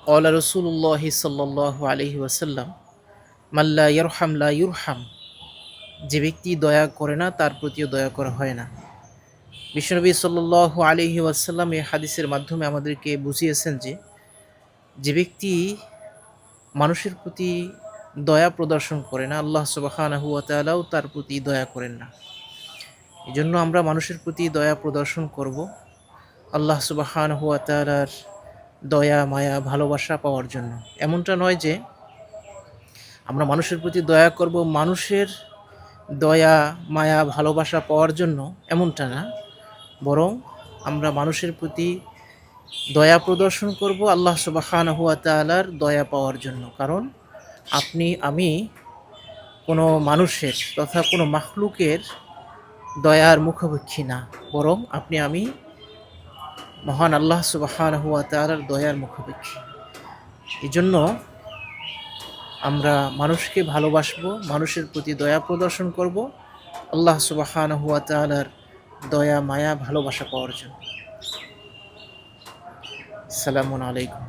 ক্বালা রাসূলুল্লাহি সাল্লাল্লাহু আলাইহি ওয়াসাল্লাম, মান লা ইয়ারহাম লা ইউরহাম। যে ব্যক্তি দয়া করে না তার প্রতিও দয়া করা হয় না। বিশ্বনবী সাল্লাল্লাহু আলাইহি ওয়াসাল্লাম এই হাদিসের মাধ্যমে আমাদেরকে বুঝিয়েছেন যে, যে ব্যক্তি মানুষের প্রতি দয়া প্রদর্শন করে না, আল্লাহ সুবহানাহু ওয়া তাআলাও তার প্রতি দয়া করেন না। এজন্য আমরা মানুষের প্রতি দয়া প্রদর্শন করব, আল্লাহ সুবহানাহু ওয়া তাআলার দয়া, মায়া, ভালোবাসা পাওয়ার জন্য। এমনটা নয় যে আমরা মানুষের প্রতি দয়া করব মানুষের দয়া, মায়া, ভালোবাসা পাওয়ার জন্য, এমনটা না। বরং আমরা মানুষের প্রতি দয়া প্রদর্শন করব আল্লাহ সুবহানাহু ওয়া তাআলার দয়া পাওয়ার জন্য। কারণ আপনি আমি কোনো মানুষের তথা কোনো মাখলুকের দয়ার মুখাপেক্ষী না, বরং আপনি আমি মহান আল্লাহ সুবহানাহু ওয়া তাআলার দয়ার মুখাপেক্ষী। এজন্য আমরা মানুষকে ভালোবাসবো, মানুষের প্রতি দয়া প্রদর্শন করব আল্লাহ সুবহানাহু ওয়া তাআলার দয়া, মায়া, ভালোবাসা পাওয়ার জন্য। আসসালামু আলাইকুম।